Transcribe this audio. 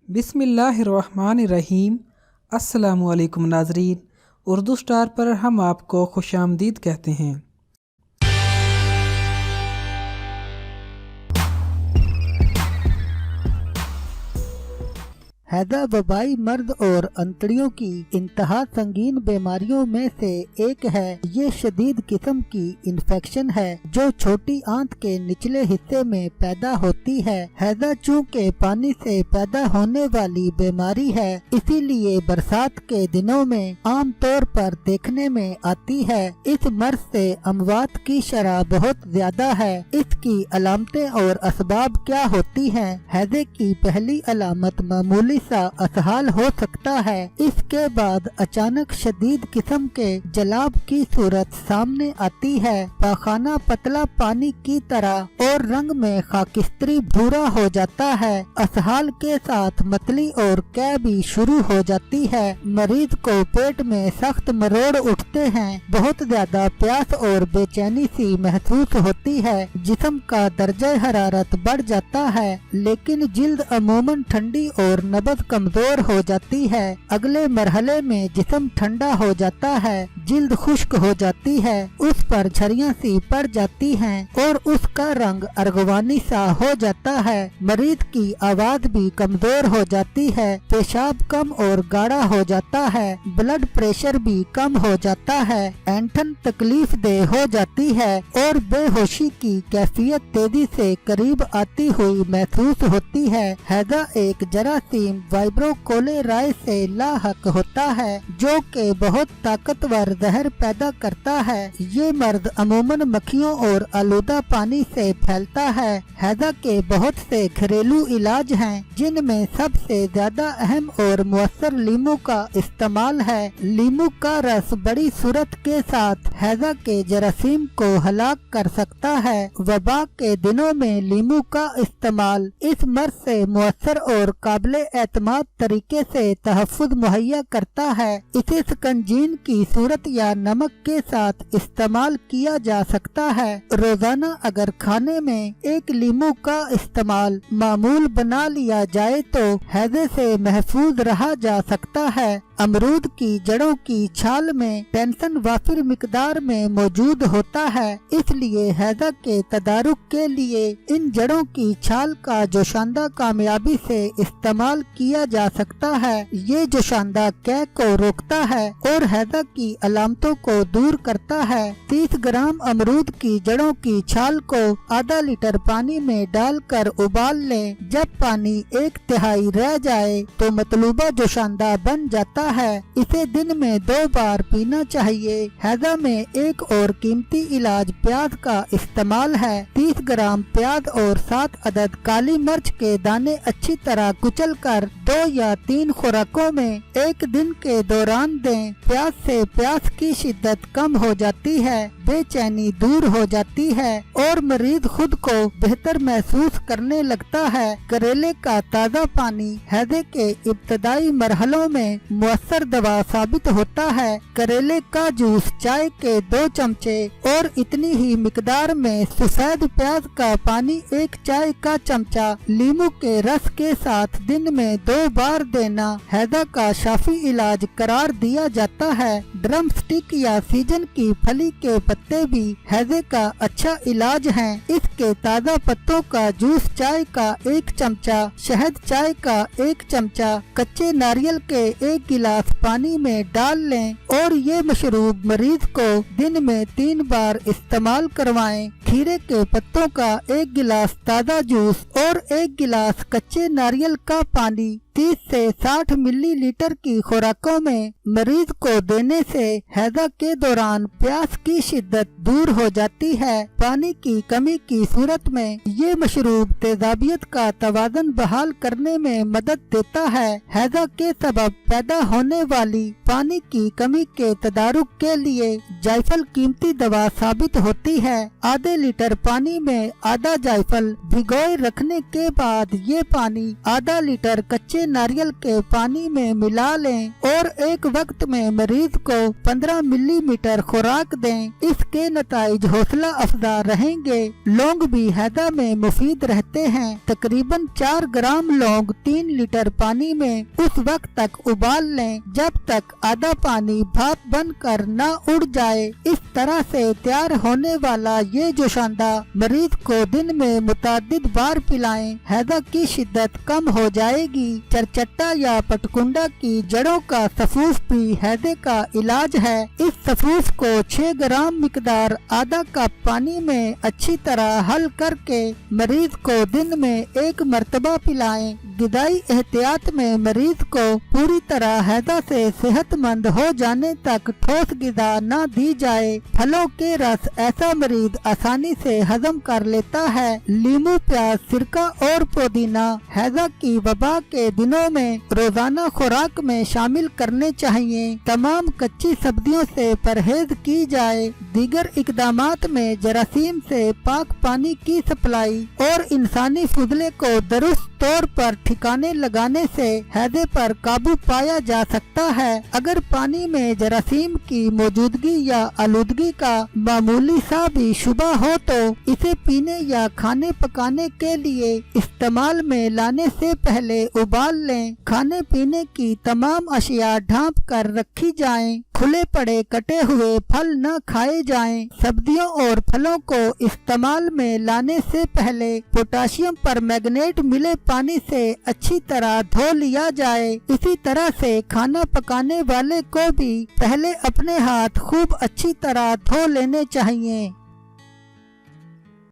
बिस्मिल्लाहिर्रहमानिर्रहीम। अस्सलामुअलैकुम नाज़रीन, उर्दू स्टार पर हम आपको खुशामदीद कहते हैं। हैजा वबाई मर्द और अंतड़ियों की इंतहा संगीन बीमारियों में से एक है। ये शदीद किस्म की इन्फेक्शन है जो छोटी आंत के निचले हिस्से में पैदा होती है। हैजा चूंकि पानी से पैदा होने वाली बीमारी है, इसीलिए बरसात के दिनों में आम तौर पर देखने में आती है। इस मर्ज से अमवात की शरह बहुत ज्यादा है। इसकी अलामतें और असबाब क्या होती हैं? हैजे की पहली अलामत मामूली सा असहाल हो सकता है। इसके बाद अचानक शदीद किस्म के जलाब की सूरत सामने आती है। पाखाना पतला पानी की तरह और रंग में खाकिस्तरी भूरा हो जाता है। असहाल के साथ मतली और कै भी शुरू हो जाती है। मरीज को पेट में सख्त मरोड़ उठते हैं। बहुत ज्यादा प्यास और बेचैनी सी महसूस होती है। जिस्म का दर्जा हरारत बढ़ जाता है, लेकिन जिल्द अमूमन ठंडी और नबज कमजोर हो जाती है। अगले मरहले में जिस्म ठंडा हो जाता है, जिल्द खुश्क हो जाती है, उस पर झरियां सी पड़ जाती हैं और उसका रंग अर्गवानी सा हो जाता है। मरीज की आवाज भी कमजोर हो जाती है। पेशाब कम और गाढ़ा हो जाता है। ब्लड प्रेशर भी कम हो जाता है। ऐंठन तकलीफ दे हो जाती है और बेहोशी की कैफियत तेजी से करीब आती हुई महसूस होती है। हैजा एक जरासीम वाइब्रोकोलेराई से लाहक होता है जो कि बहुत ताकतवर जहर पैदा करता है। ये मर्द अमूमन मक्खियों और आलूदा पानी से फैलता है। हैजा के बहुत से घरेलू इलाज हैं, जिनमें सबसे ज्यादा अहम और मुअस्सर लीमू का इस्तेमाल है। लीमू का रस बड़ी सूरत के साथ हैजा के जरासीम को हलाक कर सकता है। वबा के दिनों में लीमू का इस्तेमाल इस मर्ज से मुअस्सर और काबिले एतमाद तरीके से तहफ़्फ़ुज़ मुहैया करता है। इसे स्कंजीन की सूरत या नमक के साथ इस्तेमाल किया जा सकता है। रोजाना अगर खाने में एक लीमू का इस्तेमाल मामूल बना लिया जाए तो हैजे से महफूज रहा जा सकता है। अमरूद की जड़ों की छाल में टेंशन वाफिर मिकदार में मौजूद होता है, इसलिए हैजा के तदारुक के लिए इन जड़ों की छाल का जोशांदा कामयाबी से इस्तेमाल किया जा सकता है। ये जोशांदा कै को रोकता है और हैजा की अलामतों को दूर करता है। 30 ग्राम अमरूद की जड़ों की छाल को आधा लीटर पानी में डालकर उबाल लें। जब पानी 1/3 रह जाए तो मतलूबा जोशांदा बन जाता है। इसे दिन में 2 बार पीना चाहिए। हैजा में एक और कीमती इलाज प्याज का इस्तेमाल है। 30 ग्राम प्याज और 7 अदद काली मिर्च के दाने अच्छी तरह कुचल कर 2 या 3 खुराकों में एक दिन के दौरान दें। प्याज से प्यास की शिद्दत कम हो जाती है, बेचैनी दूर हो जाती है और मरीज खुद को बेहतर महसूस करने लगता है। करेले का ताज़ा पानी हैजे के इब्तदाई मरहलों में मुअस्सर दवा साबित होता है। करेले का जूस चाय के 2 चमचे और इतनी ही मिकदार में सफेद प्याज का पानी 1 चाय का चमचा लीमू के रस के साथ दिन में 2 बार देना हैजा का शाफी इलाज करार दिया जाता है। ड्रम स्टिक या सीजन की फली के पत्ते भी हैजे का अच्छा इलाज हैं। इसके ताज़ा पत्तों का जूस चाय का 1 चमचा, शहद चाय का 1 चमचा, कच्चे नारियल के 1 गिलास पानी में डाल लें और ये मशरूब मरीज को दिन में 3 बार इस्तेमाल करवाएं। खीरे के पत्तों का 1 गिलास ताज़ा जूस और 1 गिलास कच्चे नारियल का पानी 30 से 60 मिलीलीटर की खुराकों में मरीज को देने से हैजा के दौरान प्यास की शिद्दत दूर हो जाती है। पानी की कमी की सूरत में ये मशरूब तेजाबियत का तवाज़ुन बहाल करने में मदद देता है। हैजा के सबब पैदा होने वाली पानी की कमी के तदारुक के लिए जायफल कीमती दवा साबित होती है। आधे लीटर पानी में आधा जायफल भिगोए रखने के बाद ये पानी आधा लीटर कच्चे नारियल के पानी में मिला लें और एक वक्त में मरीज को 15 मिलीमीटर खुराक दें। इसके नताइज हौसला अफजा रहेंगे। लौंग भी हैदा में मुफीद रहते हैं। तकरीबन 4 ग्राम लौंग 3 लीटर पानी में उस वक्त तक उबाल लें जब तक आधा पानी भाप बनकर न उड़ जाए। इस तरह से तैयार होने वाला ये जोशांदा मरीज को दिन में मुतादिद बार पिलाएं। हैदा की शिद्दत कम हो जाएगी। चरचट्टा या पटकुंडा की जड़ों का सफूफ भी हैदे का इलाज है। इस सफूफ को 6 ग्राम मिकदार आधा कप पानी में अच्छी तरह हल करके मरीज को दिन में 1 मरतबा पिलाएं। गिदाई एहतियात में मरीज को पूरी तरह हैदा से सेहतमंद हो जाने तक ठोस गिदा न दी जाए। फलों के रस ऐसा मरीज आसानी से हजम कर लेता है। लीमू, प्याज, सिरका और पुदीना हैजा की वबा के दिनों में रोजाना खुराक में शामिल करने चाहिए। तमाम कच्ची सब्जियों से परहेज की जाए। दीगर इकदामात में जरासीम से पाक पानी की सप्लाई और इंसानी फुजले को दुरुस्त तौर पर ठिकाने लगाने से हैदे पर काबू पाया जा सकता है। अगर पानी में जरासीम की मौजूदगी या आलूदगी का मामूली सा भी शुबा हो तो इसे पीने या खाने पकाने के लिए इस्तेमाल में लाने से पहले उबाल लें। खाने पीने की तमाम अशिया ढांप कर रखी जाएं। खुले पड़े कटे हुए फल न खाए जाएं। सब्जियों और फलों को इस्तेमाल में लाने से पहले पोटाशियम परमैंगनेट मिले पानी से अच्छी तरह धो लिया जाए। इसी तरह से खाना पकाने वाले को भी पहले अपने हाथ खूब अच्छी तरह धो लेने चाहिए।